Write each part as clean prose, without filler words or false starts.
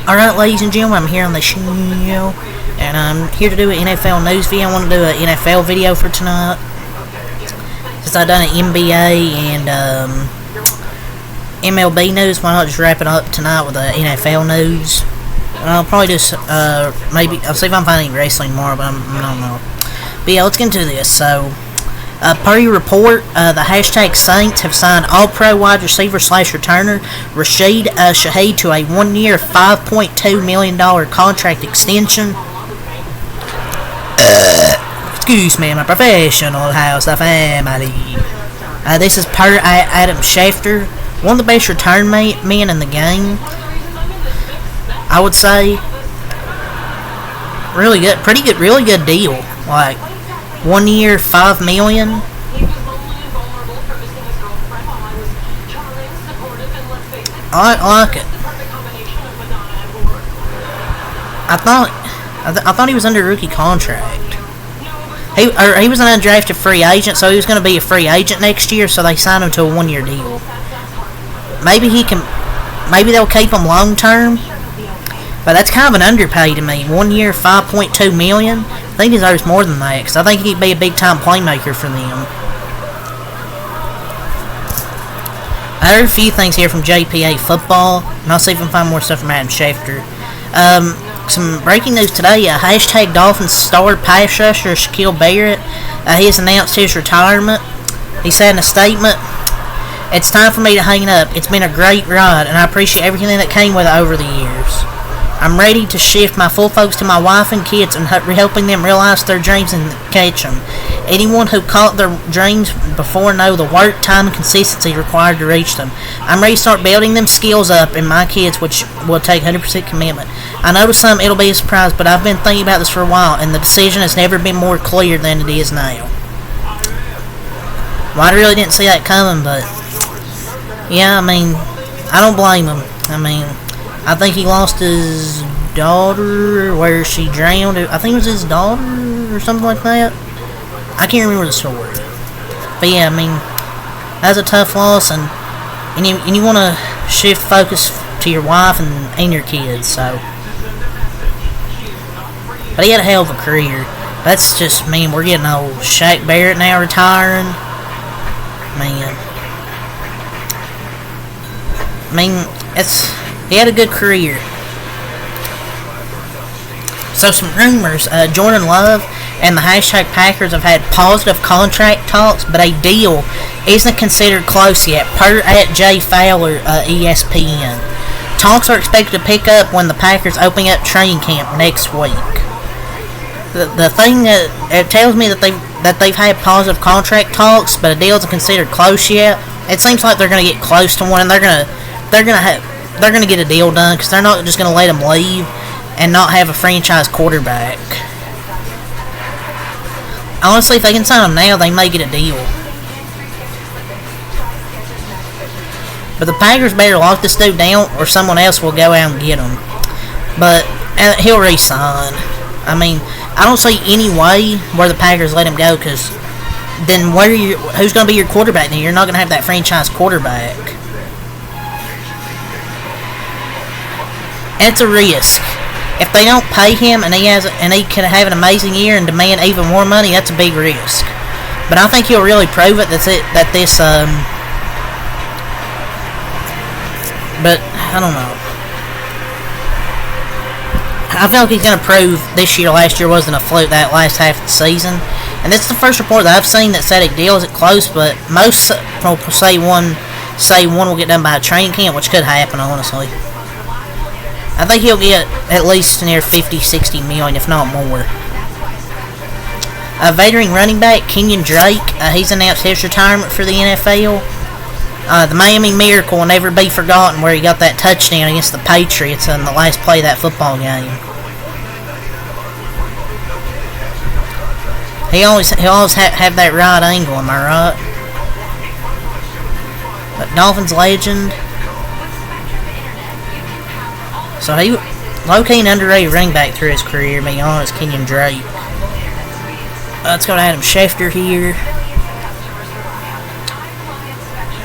Alright, ladies and gentlemen, I'm here on the show, and I'm here to do an NFL news video. I want to do an NFL video for tonight, since I've done an NBA and MLB news. Why not just wrap it up tonight with the NFL news? I'll probably just, maybe, I'll see if I'm finding wrestling tomorrow, but I don't know. But yeah, let's get into this. So, per your report, the hashtag Saints have signed All-Pro wide receiver / returner Rashid Shaheed to a 1-year, $5.2 million contract extension. Excuse me, my professional house, the family. This is per Adam Schefter, one of the best return men in the game. I would say, really good, pretty good, really good deal. Like, 1 year, $5 million. I like it. I thought he was under rookie contract. He was an undrafted free agent, so he was going to be a free agent next year. So they signed him to a 1-year deal. Maybe they'll keep him long term. But that's kind of an underpay to me. 1 year, $5.2 million. I think he deserves more than that, because I think he could be a big-time playmaker for them. I heard a few things here from JPA Football, and I'll see if I can find more stuff from Adam Schefter. Some breaking news today. Hashtag Dolphins star pass rusher Shaquille Barrett. He has announced his retirement. He said in a statement, "It's time for me to hang it up. It's been a great ride, and I appreciate everything that came with it over the years. I'm ready to shift my full focus to my wife and kids and helping them realize their dreams and catch them. Anyone who caught their dreams before know the work, time, and consistency required to reach them. I'm ready to start building them skills up in my kids, which will take 100% commitment. I know to some it'll be a surprise, but I've been thinking about this for a while, and the decision has never been more clear than it is now." Well, I really didn't see that coming, but yeah, I mean, I don't blame him. I mean, I think he lost his daughter where she drowned. I think it was his daughter or something like that. I can't remember the story. But yeah, I mean, that's a tough loss, and you want to shift focus to your wife and your kids, so. But he had a hell of a career. That's just, man, we're getting old. Shaq Barrett now retiring. Man. I mean, he had a good career. So some rumors, Jordan Love and the hashtag Packers have had positive contract talks, but a deal isn't considered close yet, per @Jay Fowler, ESPN. Talks are expected to pick up when the Packers open up training camp next week. The thing that it tells me that they've had positive contract talks, but a deal isn't considered close yet. It seems like they're going to get close to one, and they're going to get a deal done, because they're not just going to let him leave and not have a franchise quarterback. Honestly, if they can sign him now, they may get a deal. But the Packers better lock this dude down, or someone else will go out and get him. But he'll re-sign. I mean, I don't see any way where the Packers let him go, because then who's going to be your quarterback then? You're not going to have that franchise quarterback. And it's a risk. If they don't pay him and he can have an amazing year and demand even more money, that's a big risk. But I think he'll really prove it that this but I don't know. I feel like he's going to prove last year wasn't a fluke that last half of the season. And this is the first report that I've seen that said a deal isn't close, but most people say one will get done by a training camp, which could happen, honestly. I think he'll get at least near 50-60 million, if not more. Veteran running back Kenyon Drake, he's announced his retirement for the NFL. The Miami Miracle will never be forgotten, where he got that touchdown against the Patriots in the last play of that football game. He'll always have that right angle, am I right? But Dolphins legend. So he low-key an underrated running back through his career, to be honest, Kenyon Drake. Let's go to Adam Schefter here.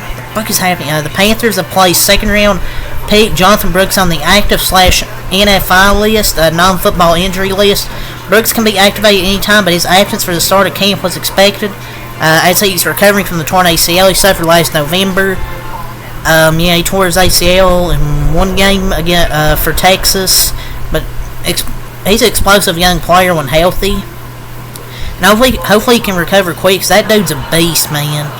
What the fuck is happening? The Panthers have placed second-round pick, Jonathan Brooks, on the active slash NFI list, non-football injury list. Brooks can be activated anytime, but his absence for the start of camp was expected. As he's recovering from the torn ACL he suffered last November. He tore his ACL in one game again for Texas, but he's an explosive young player when healthy. And hopefully he can recover quick, because that dude's a beast, man.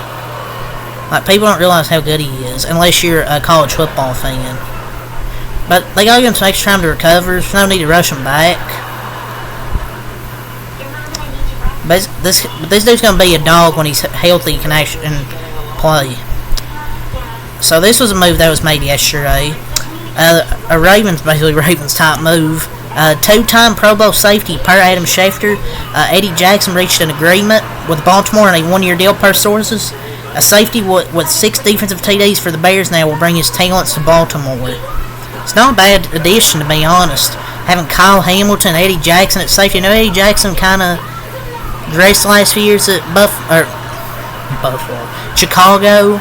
Like, people don't realize how good he is, unless you're a college football fan. But they gotta give him some extra time to recover. There's no need to rush him back. But this dude's gonna be a dog when he's healthy, can actually play. So this was a move that was made yesterday. A Ravens type move. Two-time Pro Bowl safety per Adam Schefter, Eddie Jackson reached an agreement with Baltimore on a one-year deal per sources. A safety with 6 defensive TDs for the Bears now will bring his talents to Baltimore. It's not a bad addition, to be honest. Having Kyle Hamilton, Eddie Jackson at safety. Eddie Jackson kind of dressed the last few years at Chicago.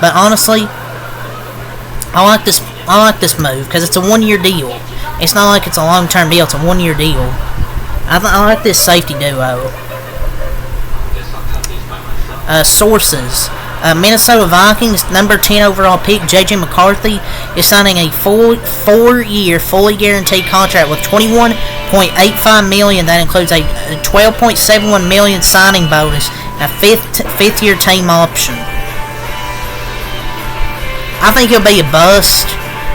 But honestly, I like this move because it's a one-year deal. It's not like it's a long-term deal. It's a one-year deal. I like this safety duo. Sources. Minnesota Vikings number 10 overall pick J.J. McCarthy is signing a 4-year fully guaranteed contract with $21.85 million. That includes a $12.71 million signing bonus and a fifth-year team option. I think he'll be a bust.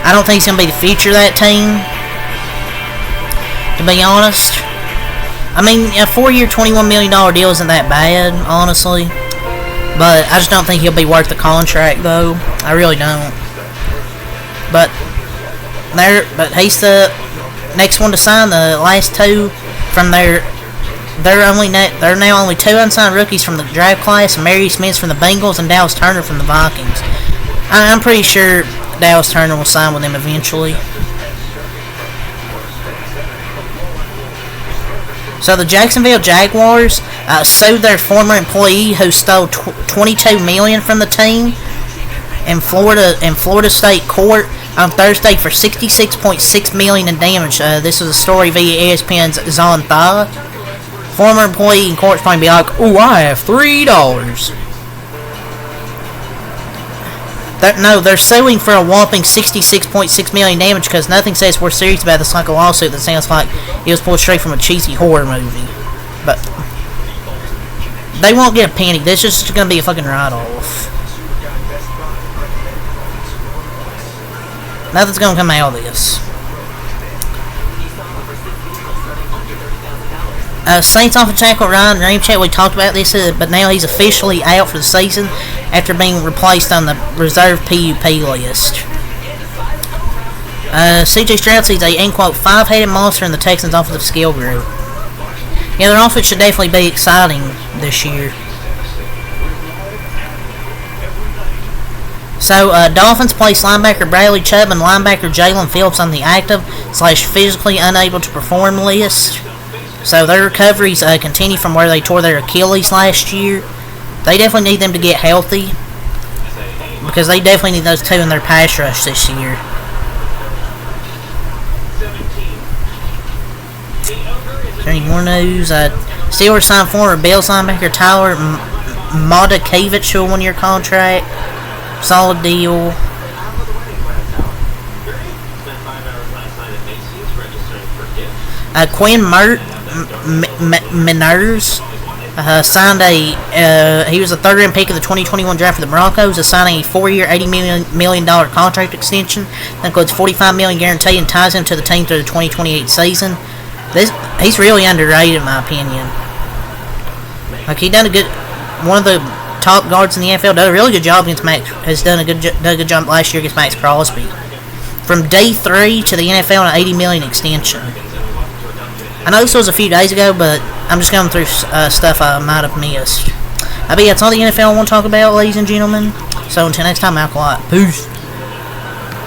I don't think he's going to be the future of that team, to be honest. I mean, a 4-year, $21 million deal isn't that bad, honestly. But I just don't think he'll be worth the contract, though. I really don't. But he's the next one to sign. The last two from they're now only 2 unsigned rookies from the draft class: Marius Smith from the Bengals and Dallas Turner from the Vikings. I'm pretty sure Dallas Turner will sign with them eventually. So the Jacksonville Jaguars sued their former employee who stole $22 million from the team in Florida State Court on Thursday for $66.6 million in damage. This was a story via ESPN's Zon Tha. Former employee in court's probably be like, "Oh, I have $3." They're suing for a whopping $66.6 million damage because nothing says we're serious about this like a lawsuit that sounds like it was pulled straight from a cheesy horror movie. But they won't get a penny. This is just going to be a fucking write-off. Nothing's going to come out of this. Saints offensive tackle Ryan Ramczyk, we talked about this, but now he's officially out for the season after being replaced on the reserve PUP list. CJ Stroud sees a, end quote, 5-headed monster in the Texans' offensive skill group. Yeah, their offense should definitely be exciting this year. So, Dolphins place linebacker Bradley Chubb and linebacker Jalen Phillips on the active / physically unable to perform list. So their recoveries continue from where they tore their Achilles last year. They definitely need them to get healthy because they definitely need those two in their pass rush this year. Is there any more news? Steelers signed former Bills linebacker Tyler Matakevich to a 1-year contract. Solid deal. Quinn Meinerz signed he was a 3rd-round pick of the 2021 draft for the Broncos, signing a 4-year, $80 million contract extension that includes $45 million guaranteed and ties him to the team through the 2028 season. He's really underrated, in my opinion. Like, he done one of the top guards in the NFL, done a really good job against done a good job last year against Max Crosby. From day 3 to the NFL on an $80 million extension. I know this was a few days ago, but I'm just going through stuff I might have missed. But yeah, it's all the NFL I want to talk about, ladies and gentlemen. So until next time, Malcolm. Peace.